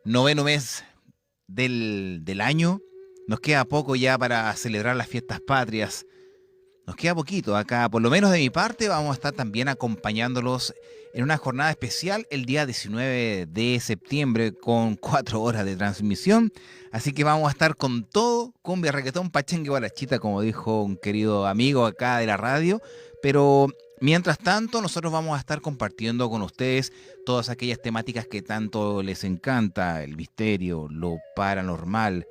Noveno mes del año. Nos queda poco ya para celebrar las fiestas patrias. Nos queda poquito acá, por lo menos de mi parte, vamos a estar también acompañándolos en una jornada especial el día 19 de septiembre con 4 horas de transmisión. Así que vamos a estar con todo, cumbia, reggaetón, pachengue, guarachita, como dijo un querido amigo acá de la radio. Pero mientras tanto, nosotros vamos a estar compartiendo con ustedes todas aquellas temáticas que tanto les encanta, el misterio, lo paranormal,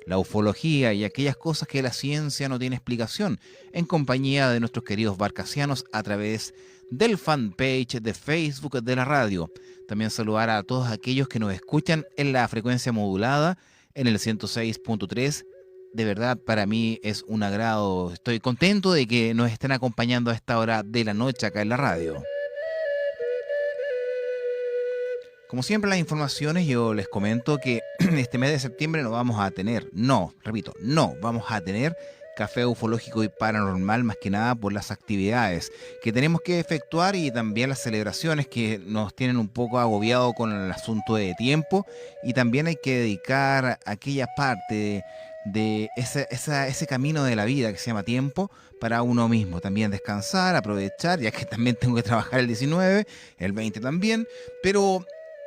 la ufología y aquellas cosas que la ciencia no tiene explicación, en compañía de nuestros queridos barcasianos a través del fanpage de Facebook de la radio. También saludar a todos aquellos que nos escuchan en la frecuencia modulada en el 106.3. De verdad, para mí es un agrado. Estoy contento de que nos estén acompañando a esta hora de la noche acá en la radio. Como siempre, las informaciones, yo les comento que este mes de septiembre no vamos a tener, no, repito, no vamos a tener café ufológico y paranormal, más que nada por las actividades que tenemos que efectuar y también las celebraciones que nos tienen un poco agobiado con el asunto de tiempo, y también hay que dedicar aquella parte de ese camino de la vida que se llama tiempo para uno mismo, también descansar, aprovechar, ya que también tengo que trabajar el 19, el 20 también, pero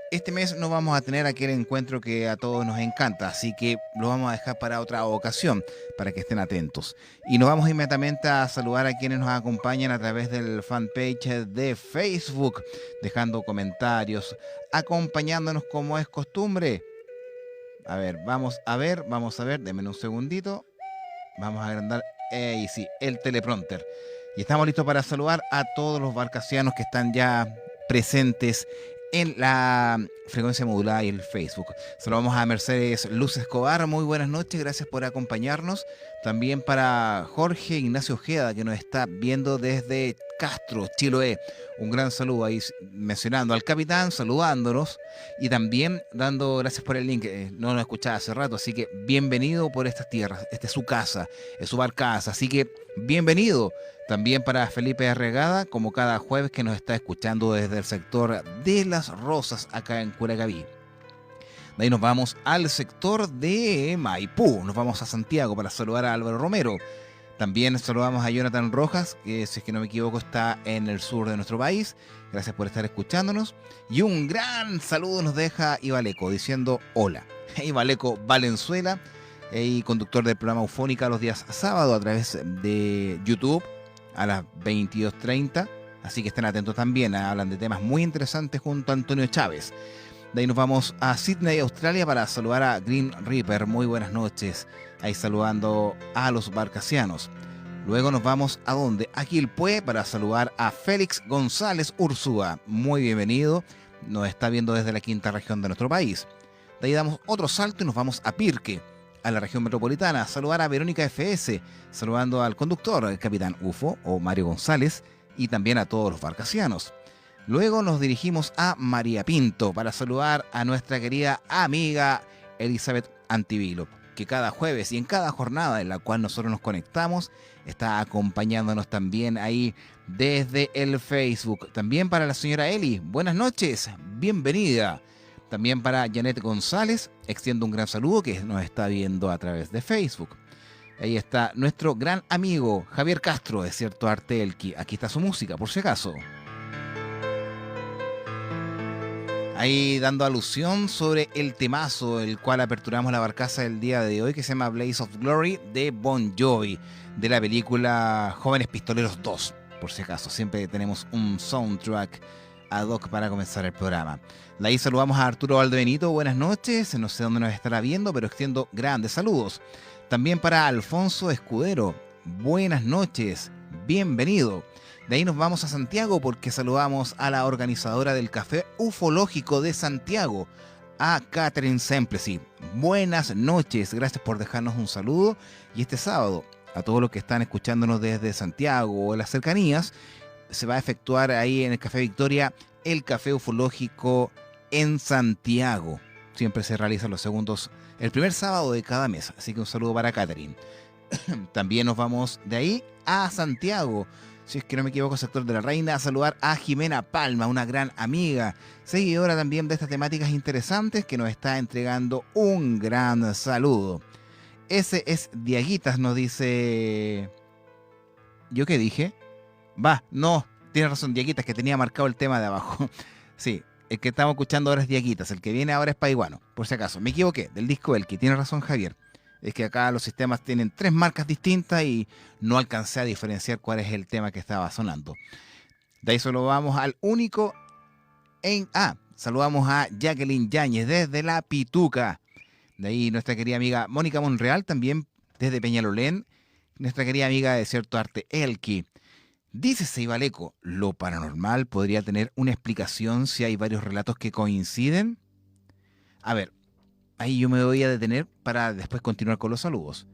este mes no vamos a tener aquel encuentro que a todos nos encanta, así que lo vamos a dejar para otra ocasión, para que estén atentos. Y nos vamos inmediatamente a saludar a quienes nos acompañan a través del fanpage de Facebook, dejando comentarios, acompañándonos como es costumbre. A ver, vamos a ver, denme un segundito. Vamos a agrandar, y sí, el teleprompter. Y estamos listos para saludar a todos los barcasianos que están ya presentes en la frecuencia modulada y el Facebook. Saludamos a Mercedes Luz Escobar, muy buenas noches, gracias por acompañarnos. También para Jorge Ignacio Ojeda, que nos está viendo desde Castro, Chiloé. Un gran saludo ahí, mencionando al capitán, saludándonos y también dando gracias por el link. No nos escuchaba hace rato, así que bienvenido por estas tierras. Esta es su casa, es su barcaza, así que bienvenido. También para Felipe Arregada, como cada jueves, que nos está escuchando desde el sector de Las Rosas, acá en Curacaví. De ahí nos vamos al sector de Maipú, nos vamos a Santiago para saludar a Álvaro Romero. También saludamos a Jonathan Rojas, que si es que no me equivoco está en el sur de nuestro país. Gracias por estar escuchándonos. Y un gran saludo nos deja Ibaleco diciendo hola. Ibaleco Valenzuela, y conductor del programa Ufónica los días sábados a través de YouTube a las 22:30. Así que estén atentos también, hablan de temas muy interesantes junto a Antonio Chávez. De ahí nos vamos a Sydney, Australia, para saludar a Green Reaper. Muy buenas noches. Ahí saludando a los barcasianos. Luego nos vamos a ¿dónde? A Quilpué, para saludar a Félix González Ursúa. Muy bienvenido. Nos está viendo desde la quinta región de nuestro país. De ahí damos otro salto y nos vamos a Pirque, a la región metropolitana. Saludar a Verónica FS, saludando al conductor, el capitán UFO o Mario González, y también a todos los barcasianos. Luego nos dirigimos a María Pinto para saludar a nuestra querida amiga Elizabeth Antivilo, que cada jueves y en cada jornada en la cual nosotros nos conectamos está acompañándonos también ahí desde el Facebook. También para la señora Eli, buenas noches, bienvenida. También para Janet González, extiendo un gran saludo, que nos está viendo a través de Facebook. Ahí está nuestro gran amigo Javier Castro, de Cierto Arte Elqui. Aquí está su música, por si acaso. Ahí dando alusión sobre el temazo, el cual aperturamos la barcaza del día de hoy, que se llama Blaze of Glory, de Bon Jovi, de la película Jóvenes Pistoleros 2, por si acaso. Siempre tenemos un soundtrack ad hoc para comenzar el programa. De ahí saludamos a Arturo Valdebenito, buenas noches, no sé dónde nos estará viendo, pero extiendo grandes saludos. También para Alfonso Escudero, buenas noches, bienvenido. De ahí nos vamos a Santiago, porque saludamos a la organizadora del Café Ufológico de Santiago, a Catherine Semplesy. Buenas noches, gracias por dejarnos un saludo. Y este sábado, a todos los que están escuchándonos desde Santiago o las cercanías, se va a efectuar ahí en el Café Victoria el Café Ufológico en Santiago. Siempre se realiza el primer sábado de cada mes, así que un saludo para Catherine. También nos vamos de ahí a Santiago, si es que no me equivoco, sector de la Reina, a saludar a Jimena Palma, una gran amiga, seguidora también de estas temáticas interesantes, que nos está entregando un gran saludo. Ese es Diaguitas, nos dice... ¿Yo qué dije? No, tiene razón, Diaguitas, que tenía marcado el tema de abajo. Sí, el que estamos escuchando ahora es Diaguitas, el que viene ahora es Paiguano, por si acaso. Me equivoqué, del disco Elqui, tiene razón Javier. Es que acá los sistemas tienen 3 marcas distintas y no alcancé a diferenciar cuál es el tema que estaba sonando. De ahí solo vamos al único saludamos a Jacqueline Yáñez desde La Pituca. De ahí nuestra querida amiga Mónica Monreal, también desde Peñalolén. Nuestra querida amiga de Desierto Arte Elqui. Dice Seibaleco, ¿lo paranormal podría tener una explicación si hay varios relatos que coinciden? A ver, ahí yo me voy a detener para después continuar con los saludos.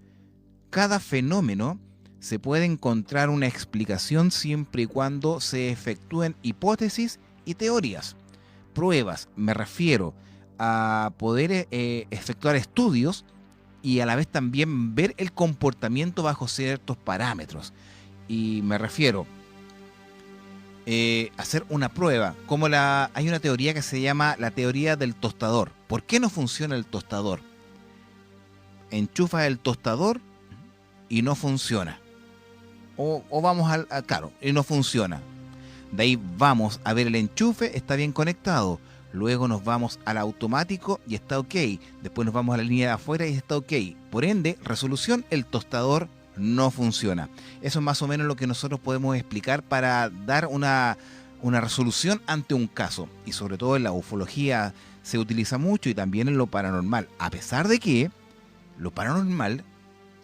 Cada fenómeno se puede encontrar una explicación siempre y cuando se efectúen hipótesis y teorías. Pruebas, me refiero a poder efectuar estudios y a la vez también ver el comportamiento bajo ciertos parámetros. Y me refiero a hacer una prueba, como hay una teoría que se llama la teoría del tostador. ¿Por qué no funciona el tostador? Enchufas el tostador y no funciona. O vamos claro, y no funciona. De ahí vamos a ver el enchufe, está bien conectado. Luego nos vamos al automático y está ok. Después nos vamos a la línea de afuera y está ok. Por ende, resolución, el tostador no funciona. Eso es más o menos lo que nosotros podemos explicar para dar una resolución ante un caso. Y sobre todo en la ufología se utiliza mucho y también en lo paranormal. A pesar de que lo paranormal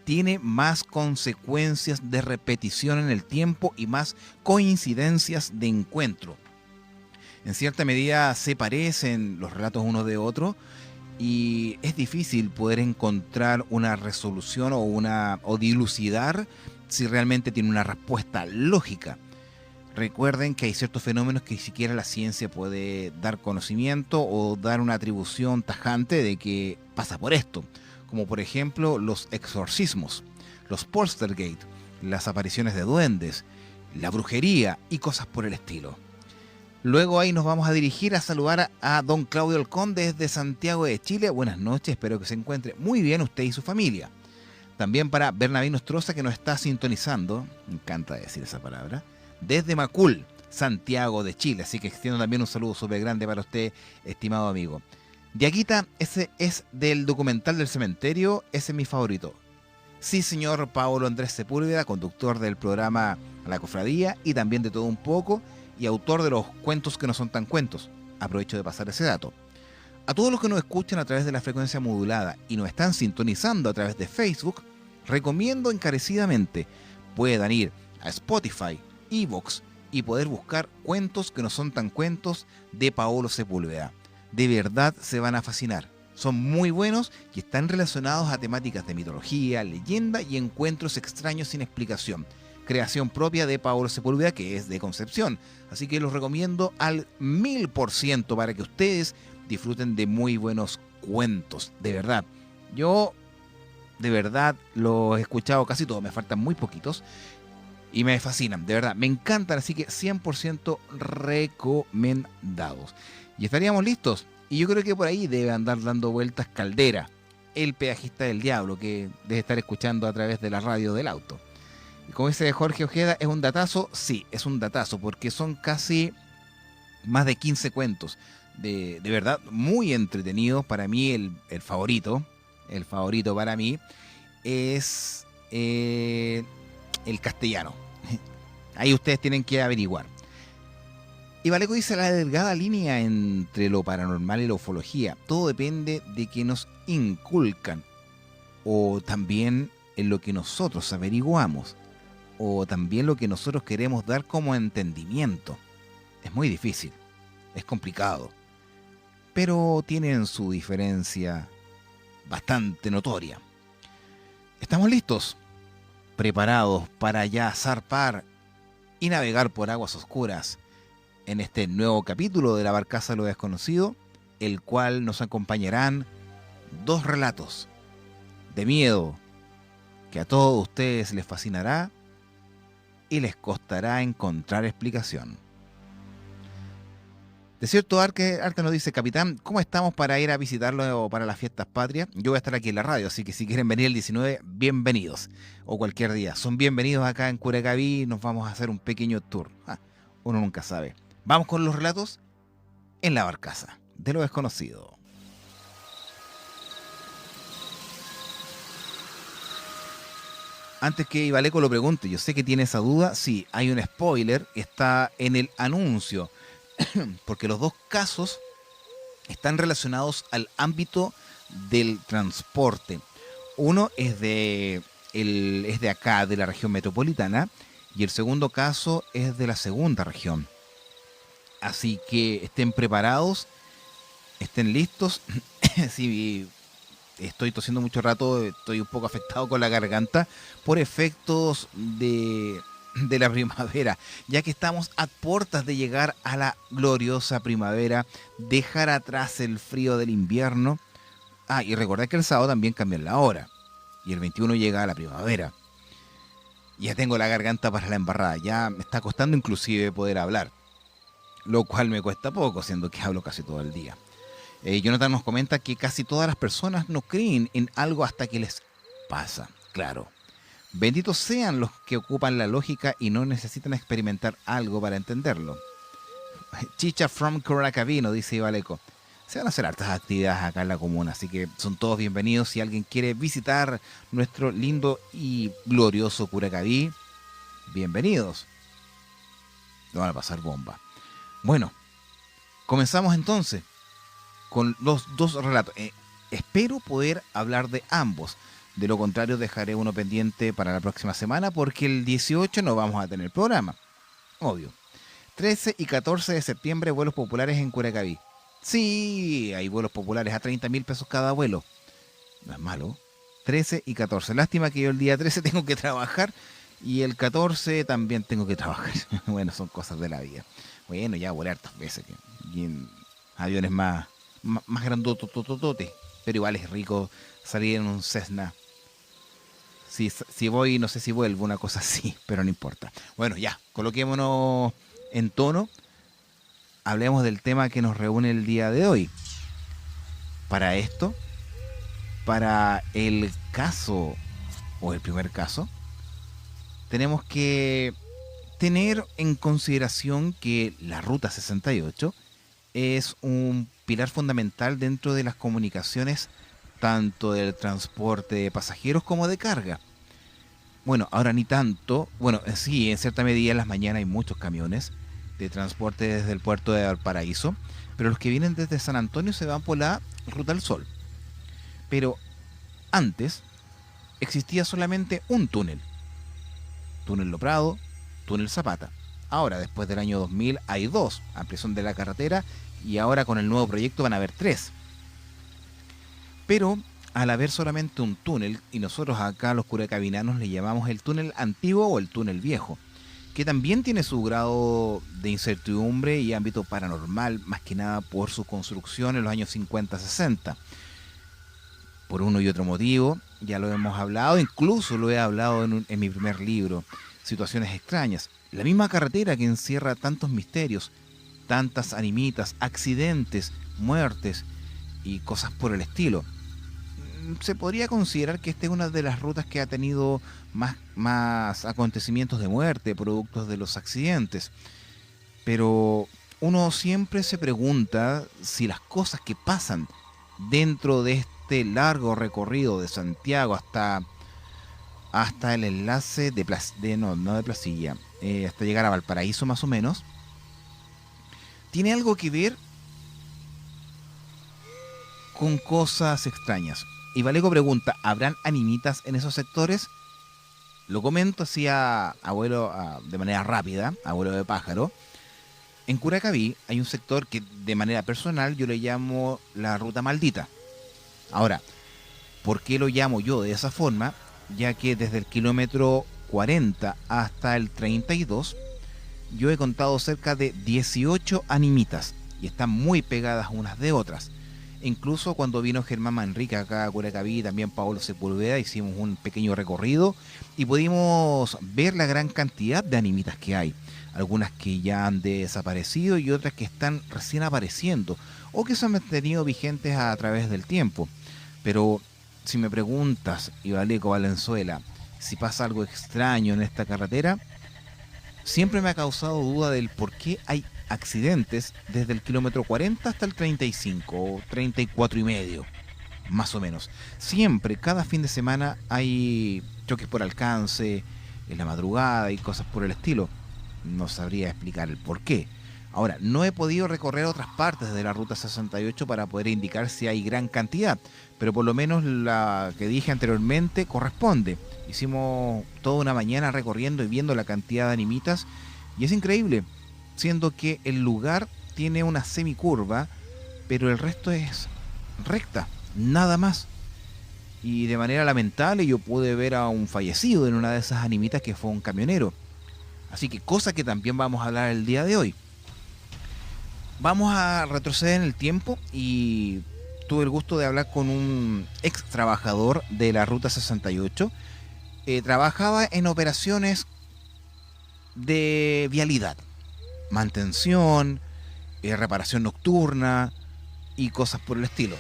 tiene más consecuencias de repetición en el tiempo y más coincidencias de encuentro. En cierta medida se parecen los relatos unos de otros y es difícil poder encontrar una resolución o dilucidar si realmente tiene una respuesta lógica. Recuerden que hay ciertos fenómenos que ni siquiera la ciencia puede dar conocimiento o dar una atribución tajante de que pasa por esto, como por ejemplo los exorcismos, los poltergeist, las apariciones de duendes, la brujería y cosas por el estilo. Luego ahí nos vamos a dirigir a saludar a don Claudio Alcón desde Santiago de Chile. Buenas noches, espero que se encuentre muy bien usted y su familia. También para Bernabé Nostroza, que nos está sintonizando, me encanta decir esa palabra, desde Macul, Santiago de Chile. Así que extiendo también un saludo súper grande para usted, estimado amigo. Diaguita, ese es del documental del cementerio, ese es mi favorito. Sí, señor Paulo Andrés Sepúlveda, conductor del programa La Cofradía y también de Todo un Poco, y autor de los cuentos que no son tan cuentos. Aprovecho de pasar ese dato. A todos los que nos escuchan a través de la frecuencia modulada y nos están sintonizando a través de Facebook, recomiendo encarecidamente puedan ir a Spotify, Evox y poder buscar Cuentos que no son tan cuentos de Paolo Sepúlveda. De verdad se van a fascinar. Son muy buenos y están relacionados a temáticas de mitología, leyenda y encuentros extraños sin explicación. Creación propia de Paolo Sepúlveda, que es de Concepción. Así que los recomiendo al 1000% para que ustedes disfruten de muy buenos cuentos. De verdad. Yo, de verdad, los he escuchado casi todos. Me faltan muy poquitos. Y me fascinan, de verdad. Me encantan, así que 100% recomendados. Y estaríamos listos. Y yo creo que por ahí debe andar dando vueltas Caldera, el peajista del diablo, que debe estar escuchando a través de la radio del auto. Y como dice Jorge Ojeda, ¿es un datazo? Sí, es un datazo, porque son casi más de 15 cuentos. De verdad, muy entretenidos. Para mí, el favorito para mí es el castellano. Ahí ustedes tienen que averiguar. Y Valeco dice la delgada línea entre lo paranormal y la ufología. Todo depende de que nos inculcan, o también en lo que nosotros averiguamos, o también lo que nosotros queremos dar como entendimiento. Es muy difícil, es complicado, pero tienen su diferencia bastante notoria. ¿Estamos listos? ¿Preparados para ya zarpar y navegar por aguas oscuras en este nuevo capítulo de La Barcaza de lo Desconocido, el cual nos acompañarán 2 relatos de miedo que a todos ustedes les fascinará y les costará encontrar explicación. Desierto Arte nos dice: capitán, ¿cómo estamos para ir a visitarlo para las fiestas patrias? Yo voy a estar aquí en la radio, así que si quieren venir el 19, bienvenidos. O cualquier día, son bienvenidos acá en Curacaví. Nos vamos a hacer un pequeño tour. Uno nunca sabe. Vamos con los relatos en la barcaza de lo desconocido. Antes que Ivaleco lo pregunte, yo sé que tiene esa duda. Sí, hay un spoiler, está en el anuncio, porque los dos casos están relacionados al ámbito del transporte. Uno es de acá, de la región metropolitana, y el segundo caso es de la segunda región. Así que estén preparados, estén listos. Si estoy tosiendo mucho rato, estoy un poco afectado con la garganta por efectos de la primavera, ya que estamos a puertas de llegar a la gloriosa primavera, dejar atrás el frío del invierno. Y recordad que el sábado también cambia la hora, y el 21 llega a la primavera. Ya tengo la garganta para la embarrada, ya me está costando inclusive poder hablar, lo cual me cuesta poco, siendo que hablo casi todo el día. Jonathan nos comenta que casi todas las personas no creen en algo hasta que les pasa. Claro. Benditos sean los que ocupan la lógica y no necesitan experimentar algo para entenderlo. Chicha from Curacaví, nos dice Ivaleco. Se van a hacer hartas actividades acá en la comuna, así que son todos bienvenidos. Si alguien quiere visitar nuestro lindo y glorioso Curacaví, bienvenidos. Lo van a pasar bomba. Bueno, comenzamos entonces con los dos relatos. Espero poder hablar de ambos. De lo contrario, dejaré uno pendiente para la próxima semana, porque el 18 no vamos a tener programa. Obvio. 13 y 14 de septiembre, vuelos populares en Curacaví. Sí, hay vuelos populares a 30.000 pesos cada vuelo. No es malo. 13 y 14. Lástima que yo el día 13 tengo que trabajar y el 14 también tengo que trabajar. Bueno, son cosas de la vida. Bueno, ya volé hartas veces. Y en aviones más grandototototes, pero igual es rico salir en un Cessna. Si voy, no sé si vuelvo, una cosa así, pero no importa. Bueno, ya, coloquémonos en tono. Hablemos del tema que nos reúne el día de hoy. Para esto, para el caso, o el primer caso, tenemos que tener en consideración que la Ruta 68 es un pilar fundamental dentro de las comunicaciones, tanto del transporte de pasajeros como de carga. Bueno, ahora ni tanto. Bueno, sí, en cierta medida en las mañanas hay muchos camiones de transporte desde el puerto de Valparaíso, pero los que vienen desde San Antonio se van por la Ruta del Sol. Pero antes existía solamente un túnel. Túnel Lo Prado, Túnel Zapata. Ahora, después del año 2000, hay dos: ampliación de la carretera, y ahora con el nuevo proyecto van a haber tres. Pero al haber solamente un túnel, y nosotros acá los curacavinanos le llamamos el túnel antiguo o el túnel viejo, que también tiene su grado de incertidumbre y ámbito paranormal, más que nada por su construcción en los años 50-60. Por uno y otro motivo, ya lo hemos hablado, incluso lo he hablado en mi primer libro, Situaciones extrañas. La misma carretera que encierra tantos misterios, tantas animitas, accidentes, muertes y cosas por el estilo. Se podría considerar que esta es una de las rutas que ha tenido más acontecimientos de muerte, productos de los accidentes. Pero uno siempre se pregunta si las cosas que pasan dentro de este largo recorrido de Santiago hasta el enlace de Placilla, hasta llegar a Valparaíso más o menos, tiene algo que ver con cosas extrañas. Y Vallejo pregunta: ¿habrán animitas en esos sectores? Lo comento así de manera rápida, abuelo de pájaro. En Curacaví hay un sector que de manera personal yo le llamo la Ruta Maldita. Ahora, ¿por qué lo llamo yo de esa forma? Ya que desde el kilómetro 40 hasta el 32 yo he contado cerca de 18 animitas y están muy pegadas unas de otras. Incluso cuando vino Germán Manrique acá a Curacaví, también Paolo Sepúlveda, hicimos un pequeño recorrido y pudimos ver la gran cantidad de animitas que hay. Algunas que ya han desaparecido y otras que están recién apareciendo o que se han mantenido vigentes a través del tiempo. Pero si me preguntas, Ivaleco Valenzuela, si pasa algo extraño en esta carretera, siempre me ha causado duda del por qué hay accidentes desde el kilómetro 40 hasta el 35 o 34 y medio, más o menos. Siempre, cada fin de semana hay choques por alcance, en la madrugada y cosas por el estilo. No sabría explicar el por qué. Ahora, no he podido recorrer otras partes de la ruta 68 para poder indicar si hay gran cantidad, pero por lo menos la que dije anteriormente corresponde. Hicimos toda una mañana recorriendo y viendo la cantidad de animitas y es increíble, siendo que el lugar tiene una semicurva, pero el resto es recta, nada más. Y de manera lamentable yo pude ver a un fallecido en una de esas animitas que fue un camionero. Así que cosa que también vamos a hablar el día de hoy. Vamos a retroceder en el tiempo y tuve el gusto de hablar con un ex trabajador de la Ruta 68. Trabajaba en operaciones de vialidad, mantención, reparación nocturna y cosas por el estilo.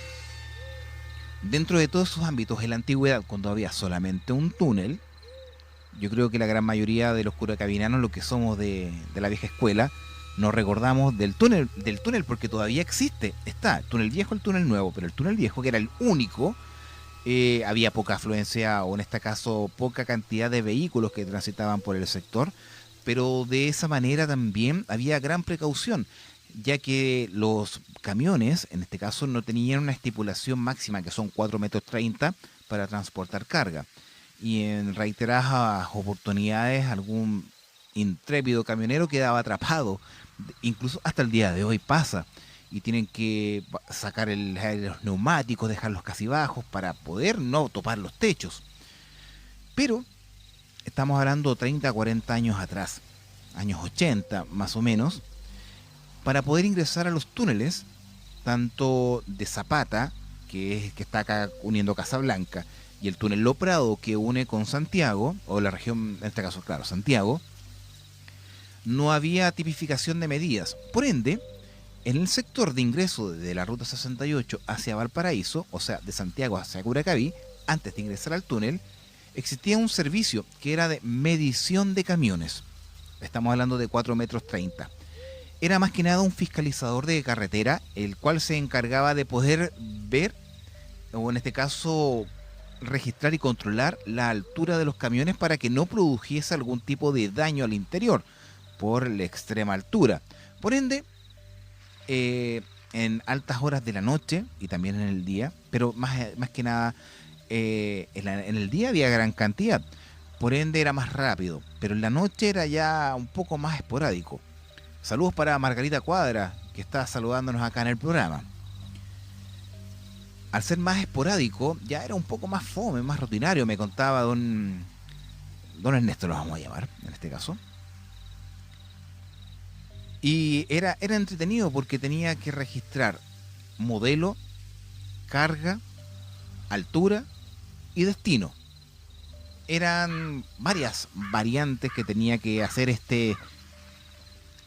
Dentro de todos esos ámbitos, en la antigüedad, cuando había solamente un túnel, yo creo que la gran mayoría de los curacavinanos, lo que somos de la vieja escuela, nos recordamos del túnel porque todavía existe. Está el túnel viejo, el túnel nuevo, pero el túnel viejo, que era el único, había poca afluencia, o en este caso poca cantidad de vehículos que transitaban por el sector, pero de esa manera también había gran precaución, ya que los camiones, en este caso, no tenían una estipulación máxima, que son 4,30 m para transportar carga. Y en reiteradas oportunidades algún intrépido camionero quedaba atrapado, incluso hasta el día de hoy pasa, y tienen que sacar los neumáticos, dejarlos casi bajos para poder no topar los techos. Pero estamos hablando 30, 40 años atrás, años 80 más o menos, para poder ingresar a los túneles, tanto de Zapata, que está acá uniendo Casablanca, y el túnel Lo Prado, que une con Santiago, o la región, en este caso, claro, Santiago, no había tipificación de medidas. Por ende, en el sector de ingreso de la Ruta 68 hacia Valparaíso, o sea, de Santiago hacia Curacaví, antes de ingresar al túnel, existía un servicio que era de medición de camiones. Estamos hablando de 4,30 m. Era más que nada un fiscalizador de carretera, el cual se encargaba de poder ver, o en este caso, registrar y controlar la altura de los camiones para que no produjese algún tipo de daño al interior por la extrema altura. Por ende, en altas horas de la noche y también en el día, pero más que nada en el día había gran cantidad, por ende era más rápido, pero en la noche era ya un poco más esporádico. Saludos para Margarita Cuadra, que está saludándonos acá en el programa. Al ser más esporádico, ya era un poco más fome, más rutinario, me contaba don Ernesto, lo vamos a llamar en este caso. Y era entretenido porque tenía que registrar modelo, carga, altura y destino. Eran varias variantes que tenía que hacer este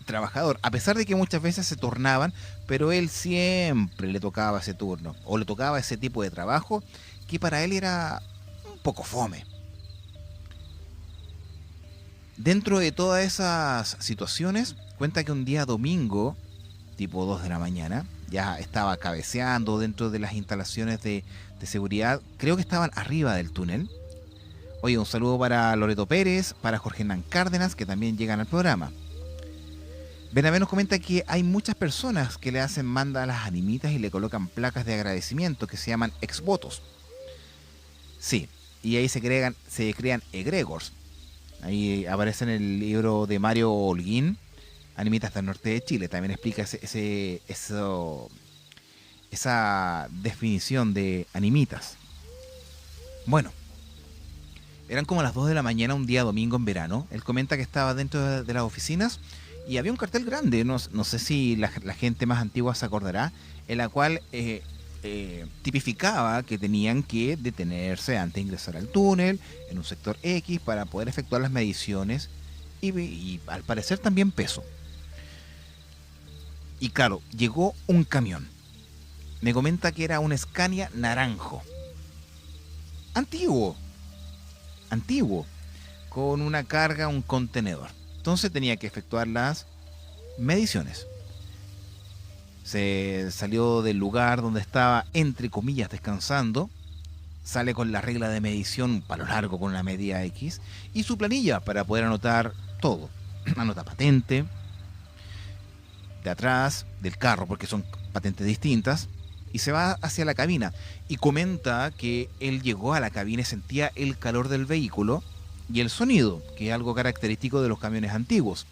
trabajador, a pesar de que muchas veces se turnaban, pero él siempre le tocaba ese turno, o le tocaba ese tipo de trabajo que para él era un poco fome. Dentro de todas esas situaciones, cuenta que un día domingo, tipo 2 de la mañana, ya estaba cabeceando dentro de las instalaciones de seguridad, creo que estaban arriba del túnel. Oye, un saludo para Loreto Pérez, para Jorge Hernán Cárdenas, que también llegan al programa. Bernabé nos comenta que hay muchas personas que le hacen manda a las animitas y le colocan placas de agradecimiento que se llaman exvotos. Sí, y ahí se crean egregors. Ahí aparece en el libro de Mario Holguín, Animitas del Norte de Chile. También explica esa definición de animitas. Bueno, eran como las 2 de la mañana un día domingo en verano. Él comenta que estaba dentro de las oficinas y había un cartel grande, no sé si la gente más antigua se acordará, en la cual tipificaba que tenían que detenerse antes de ingresar al túnel en un sector X para poder efectuar las mediciones y al parecer también peso. Y claro, llegó un camión. Me comenta que era un Scania naranjo. Antiguo, con una carga, un contenedor. Entonces tenía que efectuar las mediciones. Se salió del lugar donde estaba, entre comillas, descansando. Sale con la regla de medición, un palo largo con una medida X, y su planilla para poder anotar todo. Anota patente de atrás del carro, porque son patentes distintas, y se va hacia la cabina. Y comenta que él llegó a la cabina y sentía el calor del vehículo y el sonido, que es algo característico de los camiones antiguos.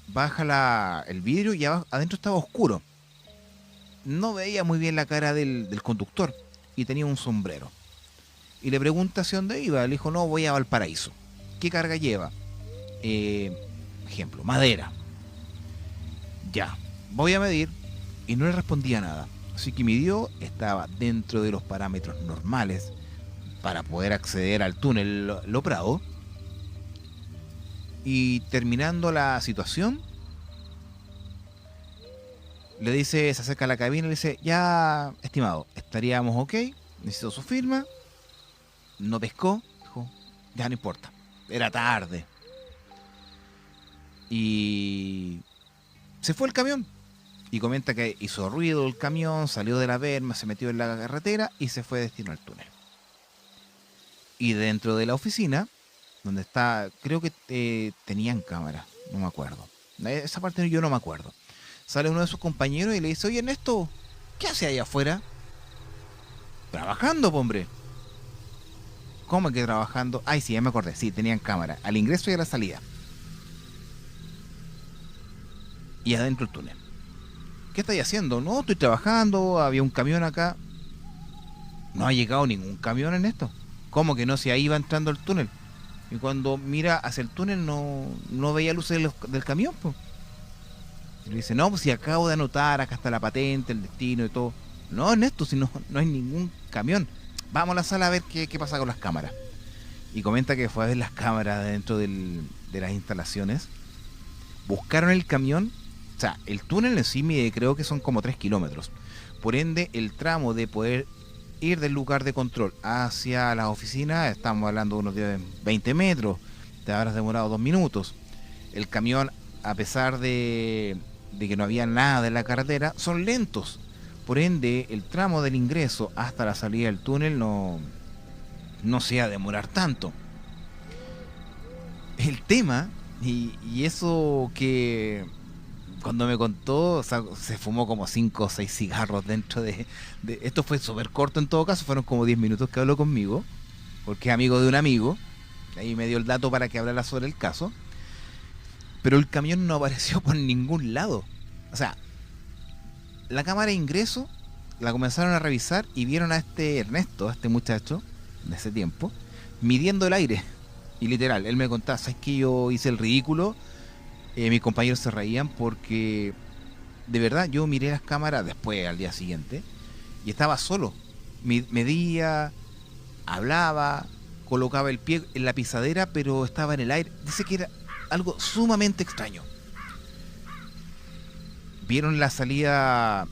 Baja el vidrio y adentro estaba oscuro. No veía muy bien la cara del conductor y tenía un sombrero. Y le pregunta hacia dónde iba. Le dijo, no, voy a Valparaíso. ¿Qué carga lleva? Ejemplo, madera. Ya, voy a medir. Y no le respondía nada. Así que midió, estaba dentro de los parámetros normales para poder acceder al túnel Lo Prado. Y terminando la situación, le dice, se acerca a la cabina y le dice, ya, estimado, estaríamos ok, necesito su firma. No pescó, dijo, ya no importa, era tarde. Y se fue el camión. Y comenta que hizo ruido el camión, salió de la berma, se metió en la carretera y se fue destino al túnel. Y dentro de la oficina, donde está, creo que tenían cámara, no me acuerdo. Esa parte yo no me acuerdo. Sale uno de sus compañeros y le dice, oye Ernesto, ¿qué hace ahí afuera? Trabajando, hombre. ¿Cómo que trabajando? Ay, sí, ya me acordé, sí, tenían cámara, al ingreso y a la salida. Y adentro el túnel. ¿Qué estáis haciendo? No, estoy trabajando, había un camión acá. No ha llegado ningún camión en esto. ¿Cómo que no? Si ahí iba entrando el túnel. Y cuando mira hacia el túnel no veía luces del camión, pues. Y le dice, no, pues si acabo de anotar, acá está la patente, el destino y todo. No, Ernesto, si no hay ningún camión. Vamos a la sala a ver qué pasa con las cámaras. Y comenta que fue a ver las cámaras dentro de las instalaciones. Buscaron el camión. O sea, el túnel en sí mide, creo que son como 3 kilómetros. Por ende, el tramo de poder ir del lugar de control hacia las oficinas, estamos hablando de unos 20 metros. Te habrás demorado 2 minutos. El camión, a pesar de que no había nada en la carretera, son lentos. Por ende, el tramo del ingreso hasta la salida del túnel no se va a demorar tanto. El tema, y eso que cuando me contó, o sea, se fumó como 5 o 6 cigarros dentro de esto fue súper corto en todo caso, fueron como 10 minutos que habló conmigo, porque es amigo de un amigo, ahí me dio el dato para que hablara sobre el caso, pero el camión no apareció por ningún lado. O sea, la cámara de ingreso la comenzaron a revisar y vieron a este Ernesto, a este muchacho de ese tiempo, midiendo el aire. Y literal, él me contaba, ¿sabes qué? Yo hice el ridículo. Mis compañeros se reían porque de verdad yo miré las cámaras después al día siguiente y estaba solo. Medía, hablaba, colocaba el pie en la pisadera, pero estaba en el aire. Dice que era algo sumamente extraño. Vieron la salida,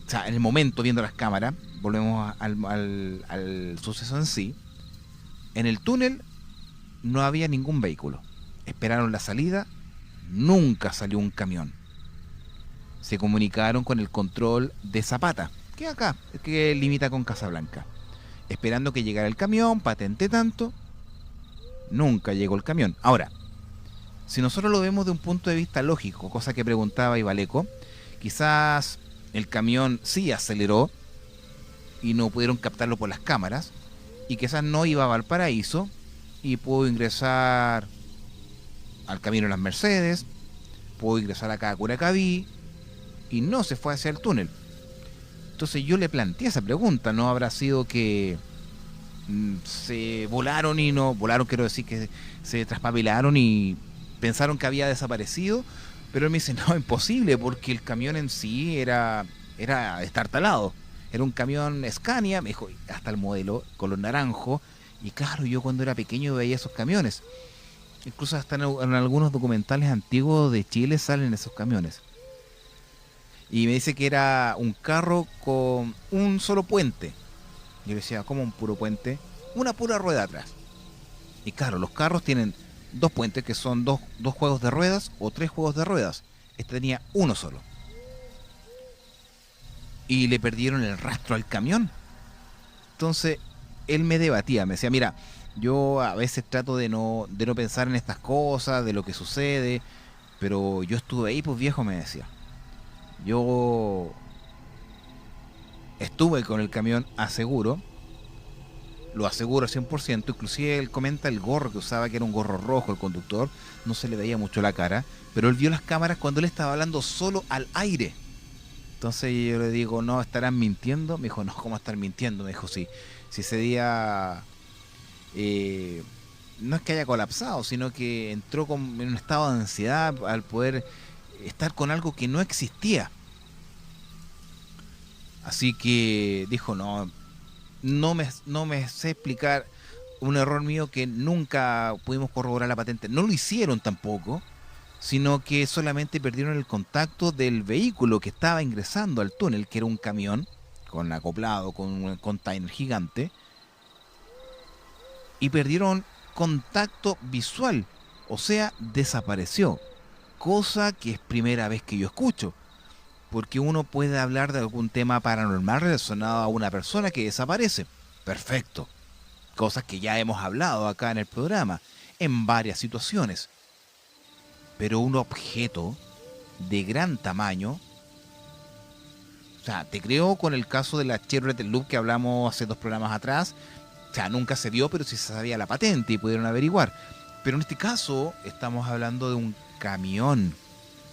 o sea, en el momento viendo las cámaras, volvemos al suceso en sí. En el túnel no había ningún vehículo. Esperaron la salida. Nunca salió un camión. Se comunicaron con el control de Zapata, que es acá, que limita con Casablanca, esperando que llegara el camión, patente tanto. Nunca llegó el camión. Ahora, si nosotros lo vemos de un punto de vista lógico, cosa que preguntaba Ibaleco, quizás el camión sí aceleró y no pudieron captarlo por las cámaras, y quizás no iba a Valparaíso y pudo ingresar al camino de las Mercedes, pudo ingresar acá a Curacaví y no se fue hacia el túnel. Entonces yo le planteé esa pregunta, ¿no habrá sido que se volaron y no volaron, quiero decir que se traspapelaron y pensaron que había desaparecido? Pero él me dice, no, imposible, porque el camión en sí era destartalado Era un camión Scania, me dijo, hasta el modelo, color naranjo. Y claro, yo cuando era pequeño veía esos camiones. Incluso hasta en algunos documentales antiguos de Chile salen esos camiones. Y me dice que era un carro con un solo puente. Yo le decía, ¿cómo un puro puente? Una pura rueda atrás. Y claro, los carros tienen dos puentes que son dos juegos de ruedas o tres juegos de ruedas. Este tenía uno solo. Y le perdieron el rastro al camión. Entonces, él me debatía, me decía, mira, yo a veces trato de no pensar en estas cosas, de lo que sucede, pero yo estuve ahí, pues viejo, me decía. Yo estuve con el camión, aseguro, lo aseguro al 100%, inclusive él comenta el gorro que usaba, que era un gorro rojo el conductor, no se le veía mucho la cara, pero él vio las cámaras cuando él estaba hablando solo al aire. Entonces yo le digo, no, ¿estarán mintiendo? Me dijo, no, ¿cómo estar mintiendo? Me dijo, sí, si ese día eh, no es que haya colapsado, sino que entró en un estado de ansiedad al poder estar con algo que no existía. Así que dijo, no, no me sé explicar un error mío que nunca pudimos corroborar la patente. No lo hicieron tampoco, sino que solamente perdieron el contacto del vehículo que estaba ingresando al túnel, que era un camión con acoplado, con un container gigante, y perdieron contacto visual, o sea, desapareció, cosa que es primera vez que yo escucho, porque uno puede hablar de algún tema paranormal relacionado a una persona que desaparece, perfecto, cosas que ya hemos hablado acá en el programa, en varias situaciones, pero un objeto de gran tamaño, o sea, te creo con el caso de la Chevrolet Loop que hablamos hace 2 programas atrás, o sea, nunca se vio, pero sí se sabía la patente y pudieron averiguar. Pero en este caso estamos hablando de un camión,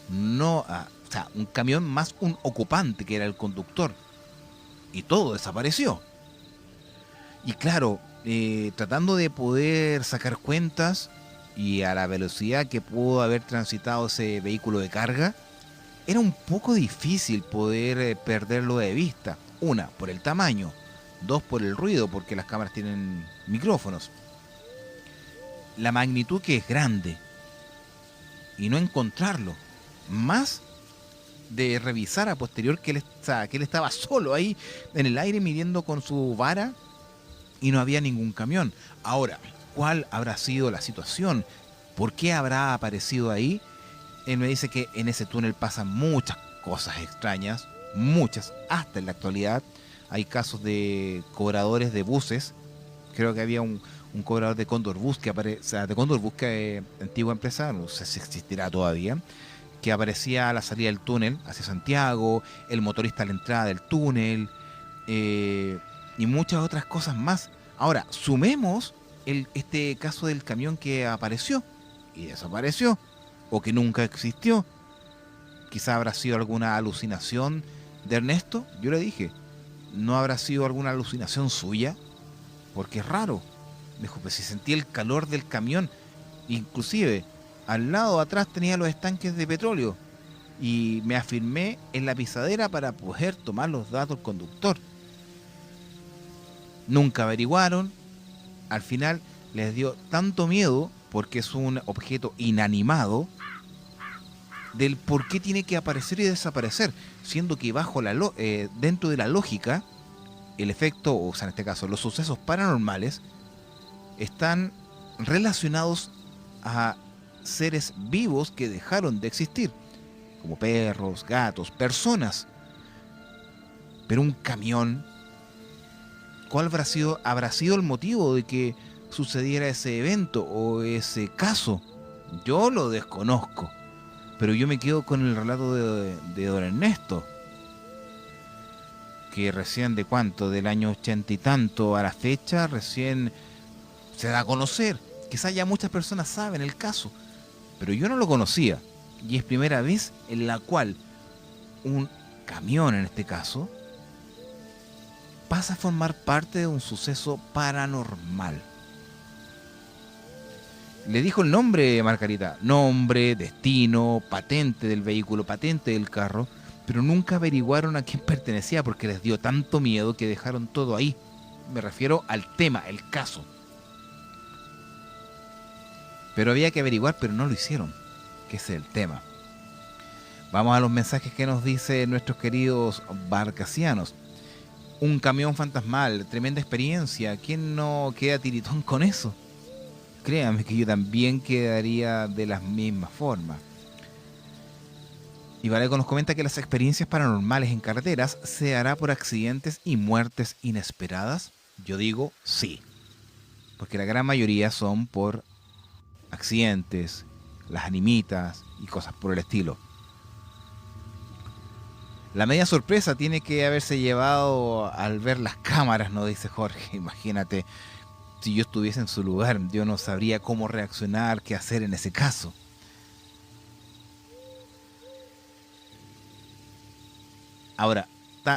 no, o sea, un camión más un ocupante que era el conductor, y todo desapareció. Y claro, tratando de poder sacar cuentas y a la velocidad que pudo haber transitado ese vehículo de carga, era un poco difícil poder perderlo de vista. Una, por el tamaño. Dos, por el ruido, porque las cámaras tienen micrófonos. La magnitud que es grande. Y no encontrarlo. Más de revisar a posterior que él estaba solo ahí en el aire midiendo con su vara y no había ningún camión. Ahora, ¿cuál habrá sido la situación? ¿Por qué habrá aparecido ahí? Él me dice que en ese túnel pasan muchas cosas extrañas, muchas, hasta en la actualidad. Hay casos de cobradores de buses. Creo que había un cobrador de Cóndor Bus que aparece, o sea, de Cóndor Bus, que antigua empresa, no sé si existirá todavía, que aparecía a la salida del túnel hacia Santiago, el motorista a la entrada del túnel, y muchas otras cosas más. Ahora, sumemos este caso del camión que apareció y desapareció, o que nunca existió. Quizá habrá sido alguna alucinación de Ernesto. Yo le dije, ¿no habrá sido alguna alucinación suya? Porque es raro. Me dijo, pues si sentí el calor del camión, inclusive al lado atrás tenía los estanques de petróleo, y me afirmé en la pisadera para poder tomar los datos del conductor. Nunca averiguaron. Al final les dio tanto miedo, porque es un objeto inanimado, del por qué tiene que aparecer y desaparecer, siendo que dentro de la lógica, el efecto, o sea, en este caso, los sucesos paranormales, están relacionados a seres vivos que dejaron de existir, como perros, gatos, personas. Pero un camión, ¿cuál habrá sido el motivo de que sucediera ese evento o ese caso? Yo lo desconozco, pero yo me quedo con el relato de don Ernesto, que recién de cuánto, del año 80 y tanto a la fecha, recién se da a conocer. Quizás ya muchas personas saben el caso, pero yo no lo conocía. Y es primera vez en la cual un camión, en este caso, pasa a formar parte de un suceso paranormal. Le dijo el nombre, Margarita. Nombre, destino, patente del vehículo, patente del carro. pero nunca averiguaron a quién pertenecía porque les dio tanto miedo que dejaron todo ahí. Me refiero al tema, el caso. Pero había que averiguar, pero no lo hicieron, que ese es el tema. Vamos a los mensajes que nos dicen nuestros queridos barcasianos. Un camión fantasmal, tremenda experiencia. ¿Quién no queda tiritón con eso? Créanme que yo también quedaría de las mismas formas. Y Valeco nos comenta que las experiencias paranormales en carreteras se hará por accidentes y muertes inesperadas. Yo digo sí, porque la gran mayoría son por accidentes, las animitas y cosas por el estilo. La media sorpresa tiene que haberse llevado al ver las cámaras, ¿no? Dice Jorge. Imagínate, si yo estuviese en su lugar, yo no sabría cómo reaccionar, qué hacer en ese caso. Ahora,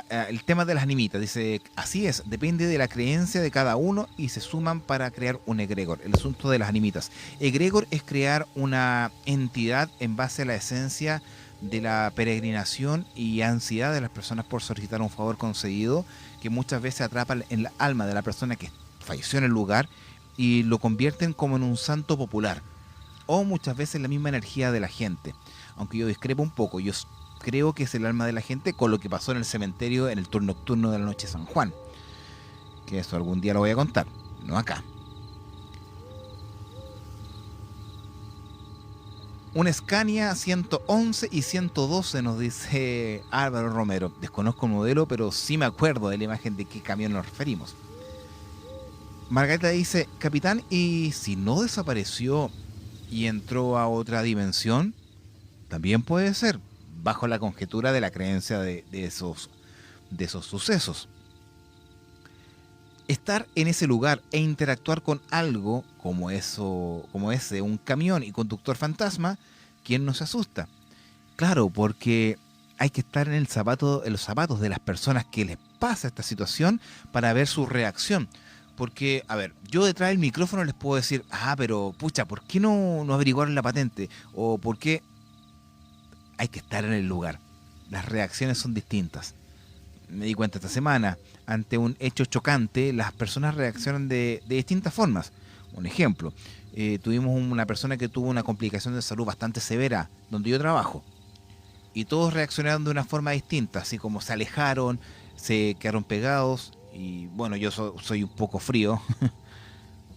el tema de las animitas, dice, así es, depende de la creencia de cada uno y se suman para crear un egregor. El asunto de las animitas. Egregor es crear una entidad en base a la esencia de la peregrinación y ansiedad de las personas por solicitar un favor concedido, que muchas veces atrapa en la alma de la persona que falleció en el lugar y lo convierten como en un santo popular, o muchas veces la misma energía de la gente. Aunque yo discrepo un poco, yo creo que es el alma de la gente con lo que pasó en el cementerio en el turno nocturno de la noche de San Juan, que eso algún día lo voy a contar, no acá. Un Scania 111 y 112, nos dice Álvaro Romero. Desconozco el modelo, pero sí me acuerdo de la imagen de qué camión nos referimos. Margarita dice, capitán, ¿y si no desapareció y entró a otra dimensión? También puede ser, bajo la conjetura de la creencia de esos sucesos. Estar en ese lugar e interactuar con algo como ese, un camión y conductor fantasma, ¿quién no se asusta? Claro, porque hay que estar en los zapatos de las personas que les pasa esta situación para ver su reacción. Porque, a ver, yo detrás del micrófono les puedo decir, pero pucha, ¿por qué no averiguaron la patente? O ¿por qué? Hay que estar en el lugar. Las reacciones son distintas. Me di cuenta esta semana, ante un hecho chocante, las personas reaccionan de distintas formas. Un ejemplo, tuvimos una persona que tuvo una complicación de salud bastante severa, donde yo trabajo, y todos reaccionaron de una forma distinta, así como se alejaron, se quedaron pegados, y bueno, yo soy un poco frío,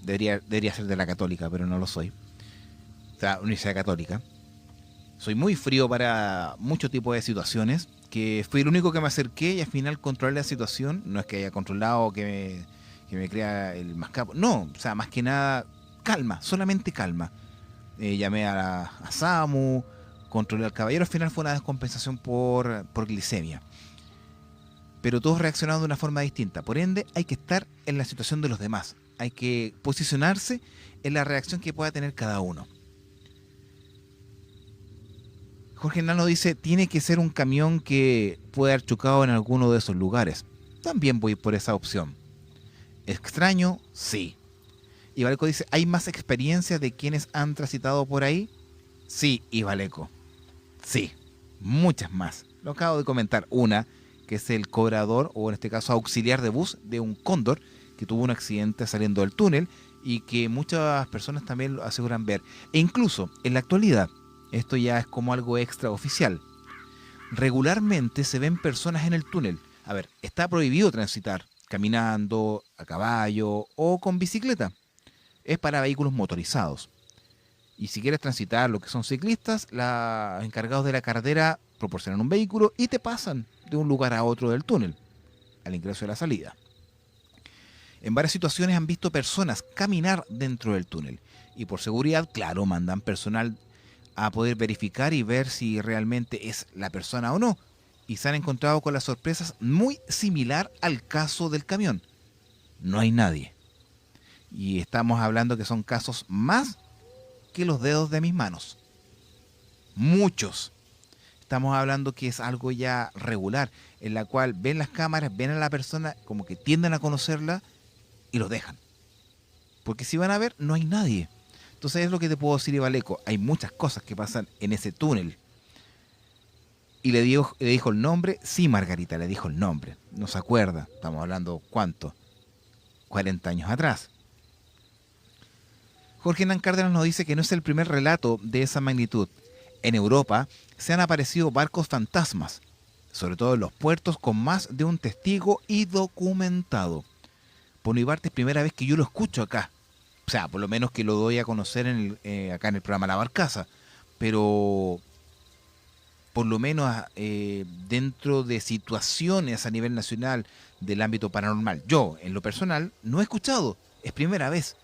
debería ser de la Católica, pero no lo soy, o sea, Universidad Católica. Soy muy frío para muchos tipos de situaciones, que fui el único que me acerqué y al final controlé la situación. No es que haya controlado que me crea el mascapo. No, o sea, más que nada, calma, solamente calma. Llamé a SAMU, controlé al caballero. Al final fue una descompensación por glicemia. Pero todos reaccionaron de una forma distinta. Por ende, hay que estar en la situación de los demás. Hay que posicionarse en la reacción que pueda tener cada uno. Jorge Nano dice, tiene que ser un camión que puede haber chocado en alguno de esos lugares. También voy por esa opción. Extraño, sí. Y Valeco dice, ¿hay más experiencias de quienes han transitado por ahí? Sí, y Valeco. Sí, muchas más. Lo acabo de comentar. Una, que es el cobrador, o en este caso auxiliar de bus, de un cóndor, que tuvo un accidente saliendo del túnel y que muchas personas también lo aseguran ver. E incluso, en la actualidad, esto ya es como algo extraoficial, regularmente se ven personas en el túnel. A ver, está prohibido transitar caminando, a caballo o con bicicleta. Es para vehículos motorizados. Y si quieres transitar lo que son ciclistas, los encargados de la carretera proporcionan un vehículo y te pasan de un lugar a otro del túnel, al ingreso y a la salida. En varias situaciones han visto personas caminar dentro del túnel. Y por seguridad, claro, mandan personal a poder verificar y ver si realmente es la persona o no. Y se han encontrado con las sorpresas muy similar al caso del camión. No hay nadie. Y estamos hablando que son casos más que los dedos de mis manos. Muchos. Estamos hablando que es algo ya regular, en la cual ven las cámaras, ven a la persona, como que tienden a conocerla y lo dejan. Porque si van a ver, no hay nadie. Entonces es lo que te puedo decir, Ivaleco. Hay muchas cosas que pasan en ese túnel. Y le dijo el nombre. Sí, Margarita, le dijo el nombre. No se acuerda. Estamos hablando, ¿cuánto? 40 años atrás. Jorge Hernán Cárdenas nos dice que no es el primer relato de esa magnitud. En Europa se han aparecido barcos fantasmas, sobre todo en los puertos, con más de un testigo y documentado. Por mi parte es primera vez que yo lo escucho acá. O sea, por lo menos que lo doy a conocer acá en el programa La Barcaza. Pero por lo menos dentro de situaciones a nivel nacional del ámbito paranormal, yo, en lo personal, no he escuchado. Es primera vez.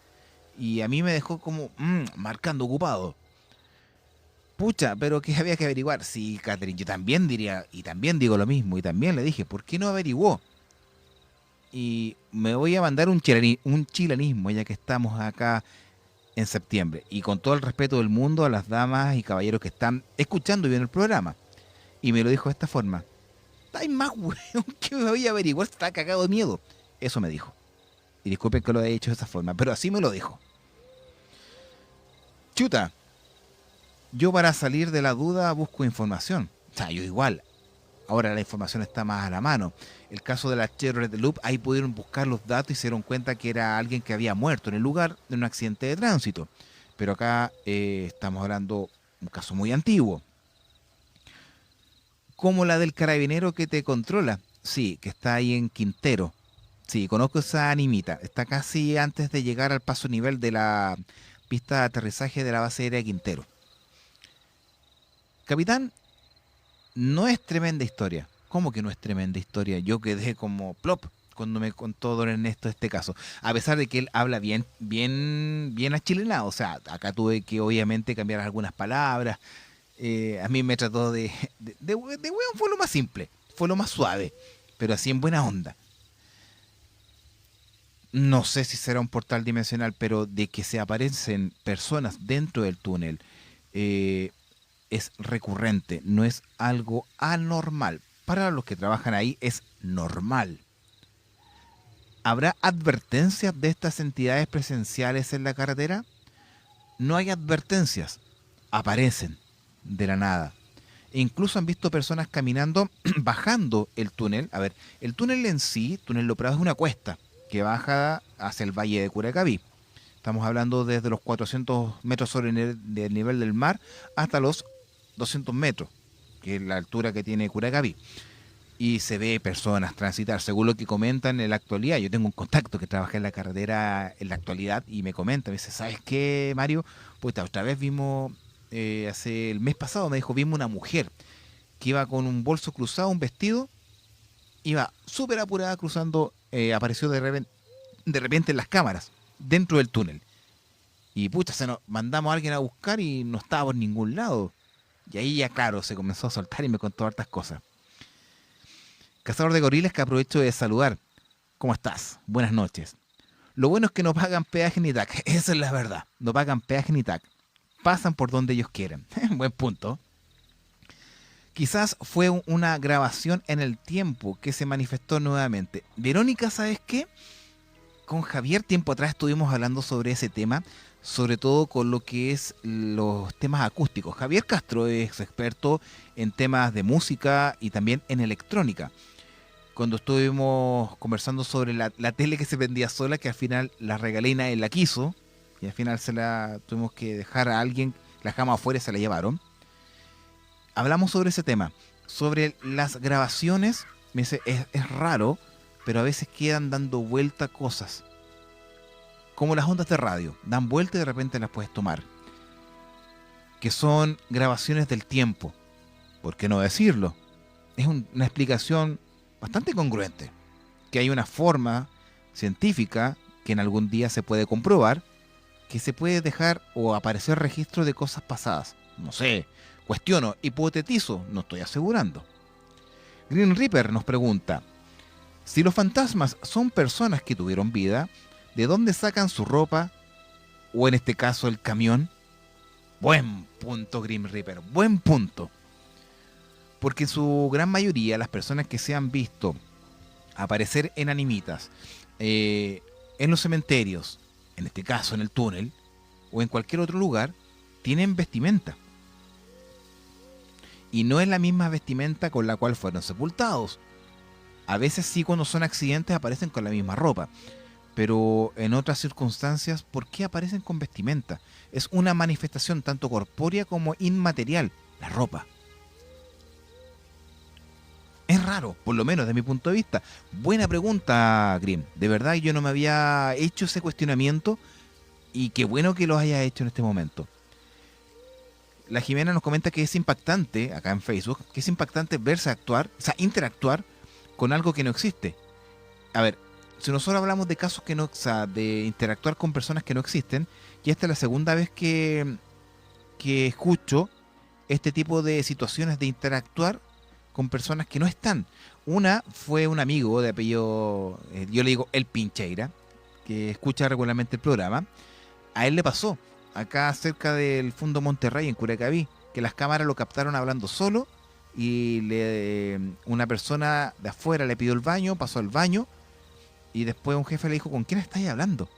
Y a mí me dejó como marcando ocupado. Pucha, pero que había que averiguar. Sí, Catherine, yo también diría, y también digo lo mismo, y también le dije, ¿por qué no averiguó? Y me voy a mandar un chilenismo, ya que estamos acá en septiembre. Y con todo el respeto del mundo a las damas y caballeros que están escuchando y viendo el programa. Y me lo dijo de esta forma. Hay más weón que me voy a averiguar, está cagado de miedo. Eso me dijo. Y disculpen que lo haya hecho de esa forma, pero así me lo dijo. Chuta, yo para salir de la duda busco información. O sea, yo igual. Ahora la información está más a la mano. El caso de la Chevrolet Loop, ahí pudieron buscar los datos y se dieron cuenta que era alguien que había muerto en el lugar de un accidente de tránsito. Pero acá estamos hablando de un caso muy antiguo. Como la del carabinero que te controla. Sí, que está ahí en Quintero. Sí, conozco esa animita. Está casi antes de llegar al paso nivel de la pista de aterrizaje de la base aérea de Quintero. Capitán, no es tremenda historia. ¿Cómo que no es tremenda historia? Yo quedé como plop cuando me contó don Ernesto este caso. A pesar de que él habla bien achilenado. O sea, acá tuve que obviamente cambiar algunas palabras. A mí me trató de weón, fue lo más simple. Fue lo más suave. Pero así en buena onda. No sé si será un portal dimensional, pero de que se aparecen personas dentro del túnel, eh, es recurrente, no es algo anormal. Para los que trabajan ahí es normal. ¿Habrá advertencias de estas entidades presenciales en la carretera? No hay advertencias, aparecen de la nada. E incluso han visto personas caminando, bajando el túnel. A ver, el túnel en sí, túnel Lo Prado, es una cuesta que baja hacia el valle de Curacaví. Estamos hablando desde los 400 metros sobre el nivel del mar hasta los 200 metros, que es la altura que tiene Curacaví. Y se ve personas transitar, según lo que comentan en la actualidad. Yo tengo un contacto que trabaja en la carretera en la actualidad y me comenta, me dice, ¿sabes qué, Mario? Pues otra vez vimos, hace el mes pasado me dijo, vimos una mujer que iba con un bolso cruzado, un vestido, iba súper apurada cruzando, apareció de repente en las cámaras, dentro del túnel. Y pucha, nos mandamos a alguien a buscar y no estaba por ningún lado. Y ahí ya, claro, se comenzó a soltar y me contó hartas cosas. Cazador de gorilas, que aprovecho de saludar. ¿Cómo estás? Buenas noches. Lo bueno es que no pagan peaje ni TAC. Esa es la verdad. No pagan peaje ni TAC. Pasan por donde ellos quieren. Buen punto. Quizás fue una grabación en el tiempo que se manifestó nuevamente. Verónica, ¿sabes qué? Con Javier tiempo atrás estuvimos hablando sobre ese tema, sobre todo con lo que es los temas acústicos. Javier Castro es experto en temas de música y también en electrónica. Cuando estuvimos conversando sobre la tele que se vendía sola, que al final la regalé y nadie la quiso, y al final se la tuvimos que dejar a alguien, la dejamos afuera y se la llevaron. Hablamos sobre ese tema, sobre las grabaciones. Me dice, es raro, pero a veces quedan dando vuelta cosas. Como las ondas de radio, dan vuelta y de repente las puedes tomar. Que son grabaciones del tiempo. ¿Por qué no decirlo? Es una explicación bastante congruente. Que hay una forma científica que en algún día se puede comprobar, que se puede dejar o aparecer registro de cosas pasadas. No sé, cuestiono, hipotetizo, no estoy asegurando. Green Reaper nos pregunta, si los fantasmas son personas que tuvieron vida, ¿de dónde sacan su ropa? O en este caso el camión. Buen punto, Grim Reaper, buen punto. Porque en su gran mayoría las personas que se han visto aparecer en animitas, en los cementerios, en este caso en el túnel, o en cualquier otro lugar, tienen vestimenta. Y no es la misma vestimenta con la cual fueron sepultados. A veces sí, cuando son accidentes aparecen con la misma ropa. Pero en otras circunstancias, ¿por qué aparecen con vestimenta? Es una manifestación tanto corpórea como inmaterial, la ropa. Es raro, por lo menos de mi punto de vista. Buena pregunta, Grimm. De verdad yo no me había hecho ese cuestionamiento y qué bueno que lo haya hecho en este momento. La Jimena nos comenta que es impactante, acá en Facebook, que es impactante verse actuar, o sea, interactuar con algo que no existe. A ver, si nosotros hablamos de casos que no, o sea, de interactuar con personas que no existen, y esta es la segunda vez que escucho este tipo de situaciones de interactuar con personas que no están. Una fue un amigo de apellido, yo le digo El Pincheira, que escucha regularmente el programa. A él le pasó, acá cerca del Fundo Monterrey, en Curacaví, que las cámaras lo captaron hablando solo y una persona de afuera le pidió el baño, pasó al baño y después un jefe le dijo, ¿con quién estáis hablando?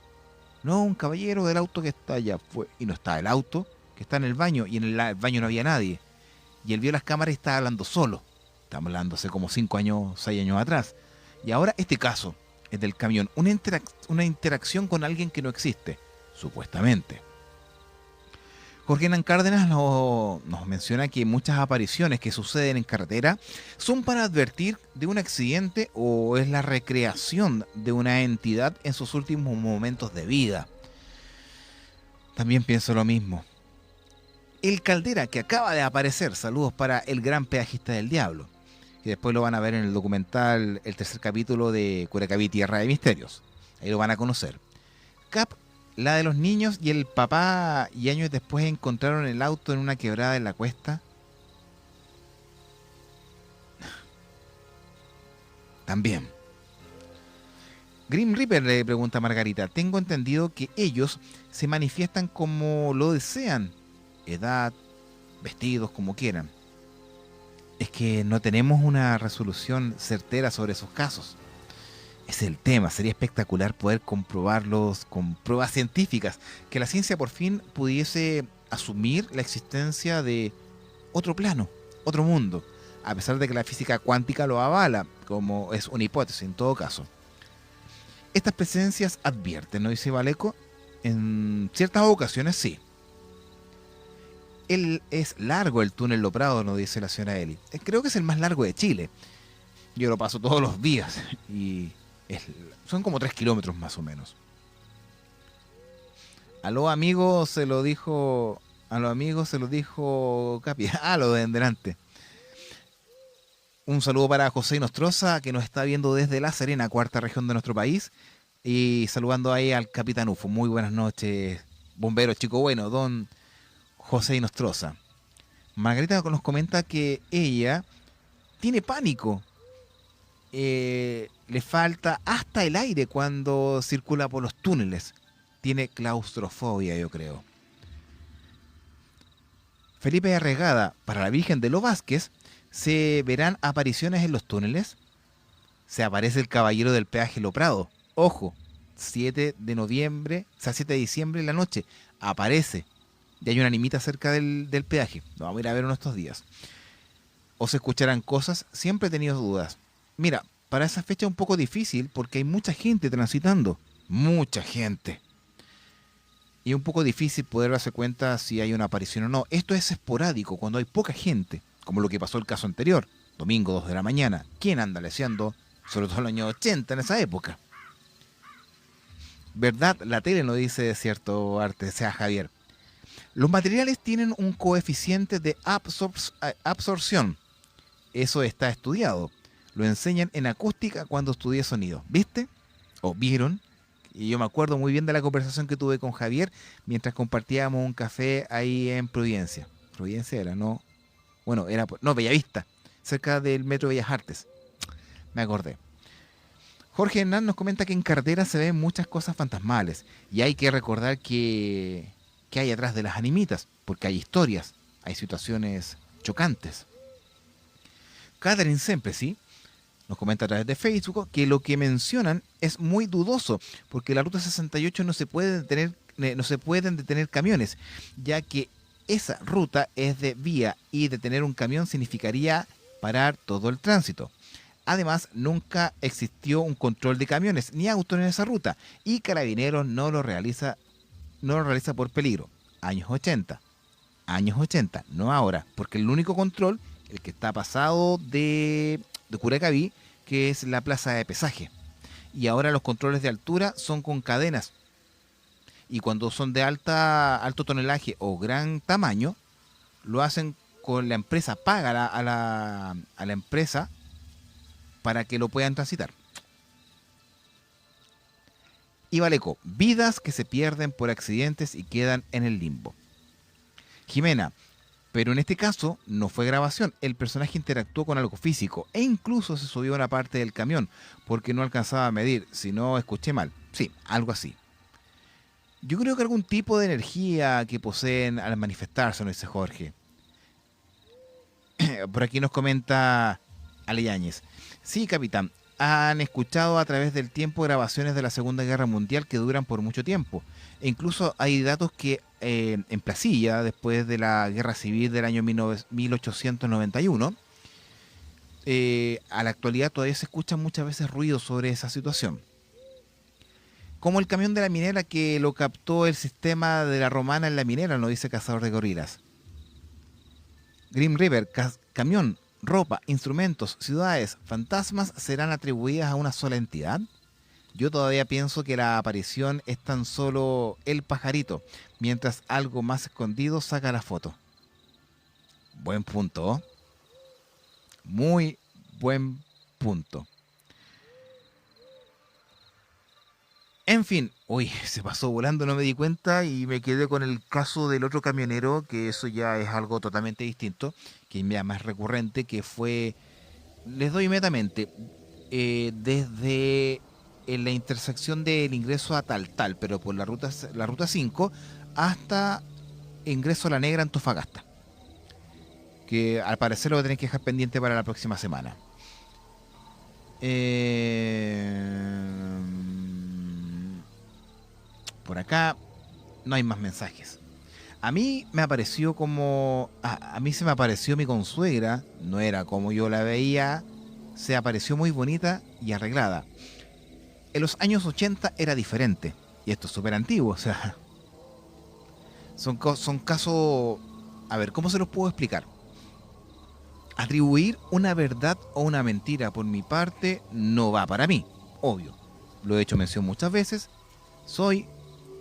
No, un caballero del auto que está allá. Y no está el auto, que está en el baño, y en el baño no había nadie. Y él vio las cámaras y estaba hablando solo. Estamos hablando hace como 5 años, 6 años atrás. Y ahora este caso es del camión, una interacción con alguien que no existe, supuestamente. Jorge Hernán Cárdenas nos menciona que muchas apariciones que suceden en carretera son para advertir de un accidente o es la recreación de una entidad en sus últimos momentos de vida. También pienso lo mismo. El Caldera, que acaba de aparecer, saludos para el gran peajista del diablo, que después lo van a ver en el documental, el tercer capítulo de Curacaví, Tierra de Misterios. Ahí lo van a conocer. Cap, la de los niños y el papá, y años después encontraron el auto en una quebrada en la cuesta. También. Grim Reaper le pregunta a Margarita, tengo entendido que ellos se manifiestan como lo desean, edad, vestidos, como quieran. Es que no tenemos una resolución certera sobre esos casos. Ese es el tema, sería espectacular poder comprobarlos con pruebas científicas, que la ciencia por fin pudiese asumir la existencia de otro plano, otro mundo, a pesar de que la física cuántica lo avala, como es una hipótesis en todo caso. Estas presencias advierten, ¿no dice Valeco? En ciertas ocasiones sí. Es largo el túnel Lo Prado, nos dice la señora Eli. Creo que es el más largo de Chile. Yo lo paso todos los días y son como 3 kilómetros más o menos. A los amigos se lo dijo Capi. Lo de en delante. Un saludo para José Nostroza, que nos está viendo desde La Serena, cuarta región de nuestro país. Y saludando ahí al Capitán UFO. Muy buenas noches, bombero chico bueno, don José Nostroza. Margarita nos comenta que ella tiene pánico. Le falta hasta el aire cuando circula por los túneles. Tiene claustrofobia, yo creo. Felipe Arregada, para la Virgen de los Vázquez, ¿se verán apariciones en los túneles? Se aparece el caballero del peaje Lo Prado. Ojo, 7 de noviembre, o sea, 7 de diciembre en la noche, aparece. Y hay una animita cerca del peaje. Lo vamos a ir a ver uno de estos días. O se escucharán cosas, siempre he tenido dudas. Mira, para esa fecha es un poco difícil porque hay mucha gente transitando. Mucha gente. Y es un poco difícil poder darse cuenta si hay una aparición o no. Esto es esporádico, cuando hay poca gente, como lo que pasó el caso anterior. Domingo 2 de la mañana. ¿Quién anda leseando? Sobre todo en los años 80, en esa época. ¿Verdad? La tele no dice cierto arte, sea Javier. Los materiales tienen un coeficiente de absorción. Eso está estudiado. Lo enseñan en acústica cuando estudié sonido. ¿Viste? ¿O vieron? Y yo me acuerdo muy bien de la conversación que tuve con Javier mientras compartíamos un café ahí en Providencia. Providencia era, ¿no? Bueno, no, Bellavista, cerca del Metro Bellas Artes. Me acordé. Jorge Hernán nos comenta que en carretera se ven muchas cosas fantasmales y hay que recordar que hay atrás de las animitas, porque hay historias, hay situaciones chocantes. Catherine siempre, ¿sí? Nos comenta a través de Facebook que lo que mencionan es muy dudoso, porque la ruta 68 no se pueden detener camiones, ya que esa ruta es de vía y detener un camión significaría parar todo el tránsito. Además, nunca existió un control de camiones ni autos en esa ruta y Carabineros no lo realiza por peligro. Años 80, no ahora, porque el único control, el que está pasado de Curacaví, que es la plaza de pesaje. Y ahora los controles de altura son con cadenas. Y cuando son de alto tonelaje o gran tamaño, lo hacen con la empresa, paga a la empresa para que lo puedan transitar. Y Valeco, vidas que se pierden por accidentes y quedan en el limbo. Jimena, pero en este caso no fue grabación, el personaje interactuó con algo físico e incluso se subió a una parte del camión porque no alcanzaba a medir, si no escuché mal. Sí, algo así. Yo creo que algún tipo de energía que poseen al manifestarse, no dice Jorge. Por aquí nos comenta Ale Yáñez. Sí, capitán, han escuchado a través del tiempo grabaciones de la Segunda Guerra Mundial que duran por mucho tiempo. E incluso hay datos que en Placilla, después de la Guerra Civil del año 1891, a la actualidad todavía se escuchan muchas veces ruidos sobre esa situación. Como el camión de la minera que lo captó el sistema de la romana en la minera, nos dice Cazador de Gorilas. Grim River, camión, ropa, instrumentos, ciudades, fantasmas serán atribuidas a una sola entidad. Yo todavía pienso que la aparición es tan solo el pajarito, mientras algo más escondido saca la foto. Buen punto. Muy buen punto. En fin, uy, se pasó volando, no me di cuenta y me quedé con el caso del otro camionero, que eso ya es algo totalmente distinto, que ya más recurrente, que fue, les doy inmediatamente, desde en la intersección del ingreso a Taltal, pero por la ruta 5, hasta ingreso a La Negra, Antofagasta, que al parecer lo voy a tener que dejar pendiente para la próxima semana. Por acá no hay más mensajes. A mí me apareció como... A mí se me apareció mi consuegra, no era como yo la veía, se apareció muy bonita y arreglada. En los años 80 era diferente, y esto es súper antiguo, o sea, son casos... A ver, ¿cómo se los puedo explicar? Atribuir una verdad o una mentira por mi parte no va para mí, obvio. Lo he hecho mención muchas veces, soy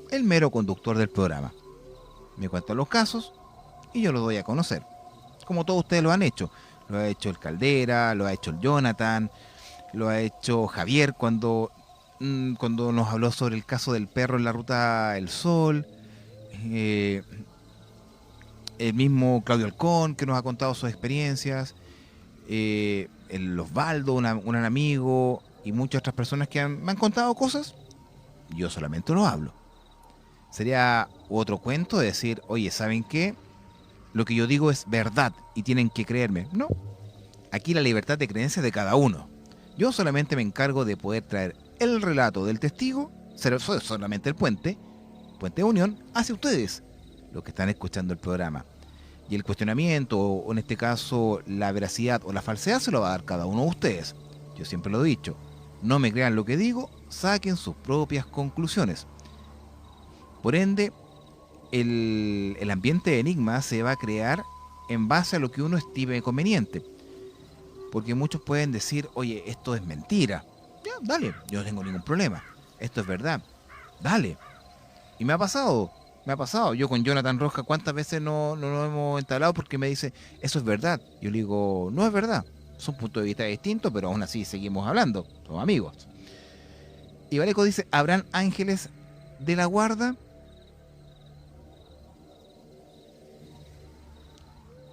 el mero conductor del programa. Me cuentan los casos y yo los doy a conocer. Como todos ustedes lo han hecho. Lo ha hecho el Caldera, lo ha hecho el Jonathan, lo ha hecho Javier cuando nos habló sobre el caso del perro en la ruta El Sol. Eh, el mismo Claudio Alcón, que nos ha contado sus experiencias. El Osvaldo, un amigo, y muchas otras personas que me han contado cosas. Yo solamente lo hablo. Sería otro cuento de decir, oye, ¿saben qué? Lo que yo digo es verdad y tienen que creerme. No. Aquí la libertad de creencia es de cada uno. Yo solamente me encargo de poder traer el relato del testigo, soy solamente el puente de unión, hacia ustedes, los que están escuchando el programa. Y el cuestionamiento, o en este caso la veracidad o la falsedad, se lo va a dar cada uno de ustedes. Yo siempre lo he dicho, no me crean lo que digo, saquen sus propias conclusiones. Por ende, el ambiente de enigma se va a crear en base a lo que uno estime conveniente. Porque muchos pueden decir, oye, esto es mentira. Ya, dale, yo no tengo ningún problema. Esto es verdad. Dale. Y me ha pasado. Yo con Jonathan Roja, ¿cuántas veces no nos hemos entablado porque me dice, eso es verdad? Yo le digo, no es verdad. Son puntos de vista distintos, pero aún así seguimos hablando. Somos amigos. Y Valeco dice, ¿habrán ángeles de la guarda?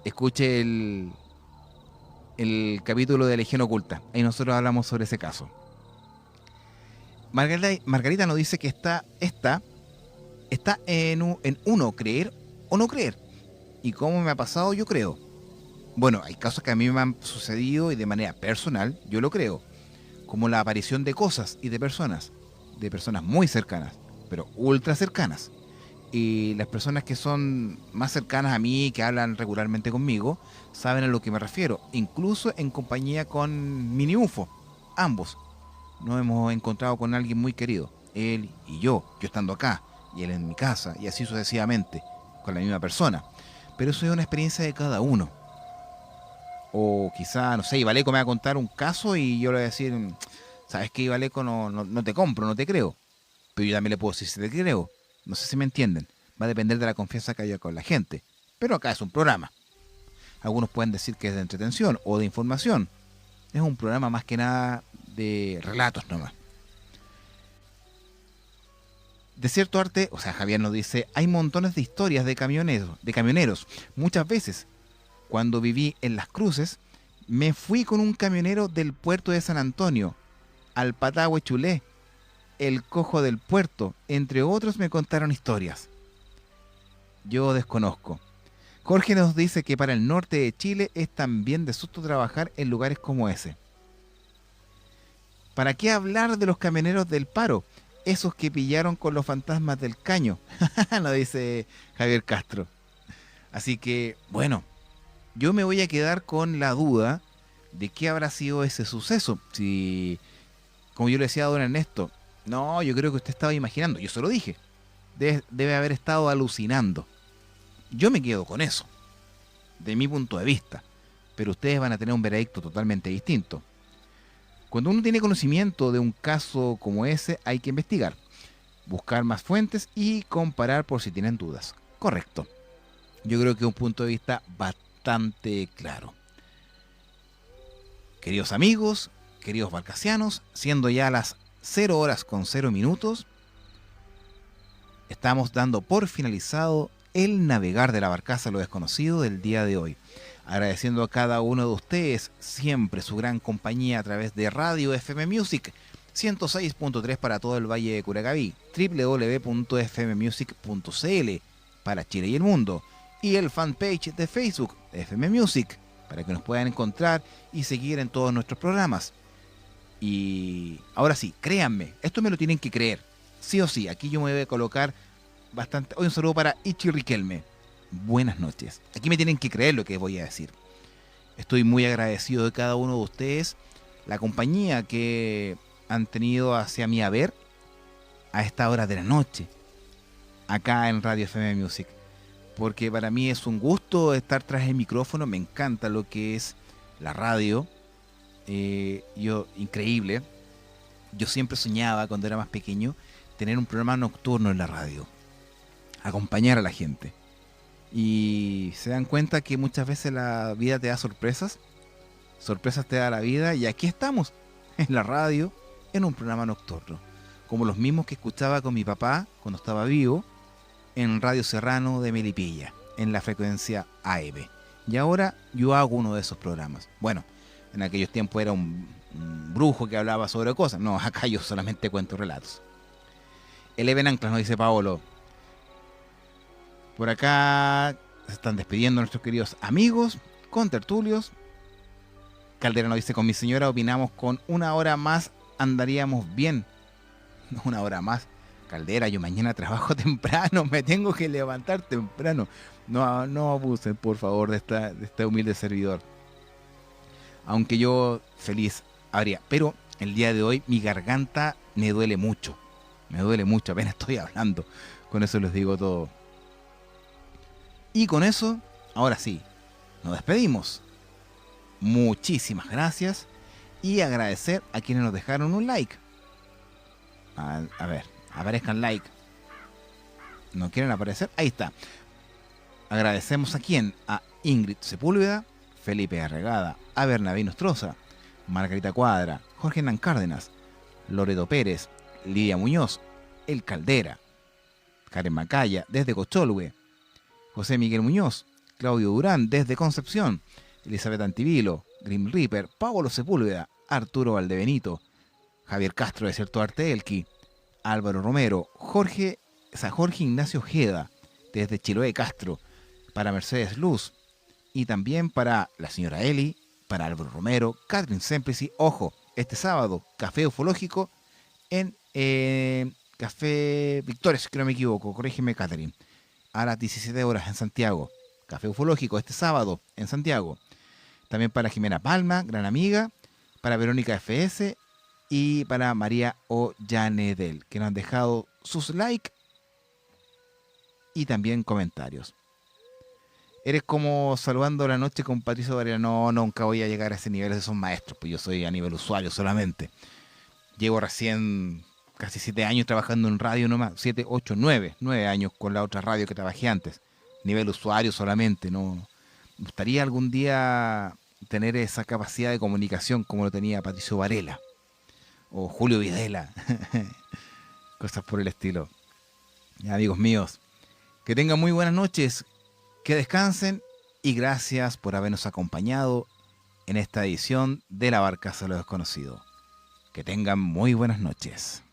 Escuche el capítulo de Legión Oculta. Ahí nosotros hablamos sobre ese caso. Margarita nos dice que está en uno, creer o no creer. ¿Y cómo me ha pasado? Yo creo. Bueno, hay casos que a mí me han sucedido y de manera personal yo lo creo. Como la aparición de cosas y de personas muy cercanas, pero ultra cercanas. Y las personas que son más cercanas a mí, que hablan regularmente conmigo, saben a lo que me refiero. Incluso en compañía con Mini UFO. Ambos nos hemos encontrado con alguien muy querido. Él y yo estando acá, y él en mi casa, y así sucesivamente, con la misma persona. Pero eso es una experiencia de cada uno. O quizá, no sé, Ibaleco me va a contar un caso y yo le voy a decir, ¿sabes qué, Ibaleco? No te compro, no te creo. Pero yo también le puedo decir si te creo. No sé si me entienden. Va a depender de la confianza que haya con la gente. Pero acá es un programa. Algunos pueden decir que es de entretención o de información. Es un programa más que nada de relatos nomás. De cierto arte, o sea, Javier nos dice, hay montones de historias de camioneros. Muchas veces, cuando viví en Las Cruces, me fui con un camionero del puerto de San Antonio, al Patahue Chulé, el Cojo del Puerto, entre otros me contaron historias. Yo desconozco. Jorge nos dice que para el norte de Chile es también de susto trabajar en lugares como ese. ¿Para qué hablar de los camioneros del paro? Esos que pillaron con los fantasmas del caño, nos dice Javier Castro. Así que, bueno, yo me voy a quedar con la duda de qué habrá sido ese suceso. Si, como yo le decía a don Ernesto, no, yo creo que usted estaba imaginando, yo se lo dije, debe haber estado alucinando. Yo me quedo con eso, de mi punto de vista, pero ustedes van a tener un veredicto totalmente distinto. Cuando uno tiene conocimiento de un caso como ese, hay que investigar, buscar más fuentes y comparar por si tienen dudas. Correcto. Yo creo que es un punto de vista bastante claro. Queridos amigos, queridos valcasianos, siendo ya las 0:00, estamos dando por finalizado el navegar de la barcaza a lo desconocido del día de hoy. Agradeciendo a cada uno de ustedes siempre su gran compañía a través de Radio FM Music 106.3 para todo el Valle de Curacaví, www.fmmusic.cl para Chile y el mundo, y el fanpage de Facebook FM Music para que nos puedan encontrar y seguir en todos nuestros programas. Y ahora sí, créanme, esto me lo tienen que creer, sí o sí. Aquí yo me voy a colocar bastante. Hoy un saludo para Ichi Riquelme. Buenas noches. Aquí me tienen que creer lo que voy a decir. Estoy muy agradecido de cada uno de ustedes, la compañía que han tenido hacia mi haber a esta hora de la noche, acá en Radio FM Music. Porque para mí es un gusto estar tras el micrófono, me encanta lo que es la radio. Increíble. Yo siempre soñaba cuando era más pequeño tener un programa nocturno en la radio, acompañar a la gente. Y se dan cuenta que muchas veces la vida te da sorpresas te da la vida, y aquí estamos, en la radio, en un programa nocturno, como los mismos que escuchaba con mi papá cuando estaba vivo, en Radio Serrano de Melipilla, en la frecuencia AM. Y ahora yo hago uno de esos programas. Bueno, en aquellos tiempos era un brujo que hablaba sobre cosas. No, acá yo solamente cuento relatos. El Even Anclas nos dice Paolo. Por acá se están despidiendo nuestros queridos amigos, contertulios. Caldera nos dice, con mi señora opinamos con 1 hora más andaríamos bien. 1 hora más. Caldera, yo mañana trabajo temprano, me tengo que levantar temprano. No abusen, por favor, de este humilde servidor. Aunque yo feliz habría. Pero el día de hoy mi garganta me duele mucho. Me duele mucho, apenas estoy hablando. Con eso les digo todo. Y con eso, ahora sí, nos despedimos. Muchísimas gracias. Y agradecer a quienes nos dejaron un like. A ver, aparezcan like. ¿No quieren aparecer? Ahí está. Agradecemos a quién. A Ingrid Sepúlveda, Felipe Arregada, a Bernabé Nostroza, Margarita Cuadra, Jorge Hernán Cárdenas, Loreto Pérez, Lidia Muñoz, El Caldera, Karen Macaya desde Cocholhue, José Miguel Muñoz, Claudio Durán desde Concepción, Elizabeth Antivilo, Grim Reaper, Pablo Sepúlveda, Arturo Valdebenito, Javier Castro de Cierto Arte Elqui, Álvaro Romero, Jorge Ignacio Ojeda desde Chiloé Castro, para Mercedes Luz, y también para la señora Eli, para Álvaro Romero, Catherine Semplici. Ojo, este sábado, Café Ufológico en Café Victoria, si que no me equivoco, corrígeme, Catherine. A las 17 horas en Santiago. Café Ufológico este sábado en Santiago. También para Jimena Palma, gran amiga. Para Verónica FS y para María Ollanedel, que nos han dejado sus likes y también comentarios. Eres como saludando la noche con Patricio Varela. No, nunca voy a llegar a ese nivel, esos son maestros, pues yo soy a nivel usuario solamente. Llevo recién casi 7 años trabajando en radio nomás, 7, 8, 9 años con la otra radio que trabajé antes. Nivel usuario solamente, no. Me gustaría algún día tener esa capacidad de comunicación como lo tenía Patricio Varela o Julio Videla, cosas por el estilo. Ya, amigos míos, que tengan muy buenas noches, que descansen y gracias por habernos acompañado en esta edición de La Barcaza de lo Desconocido. Que tengan muy buenas noches.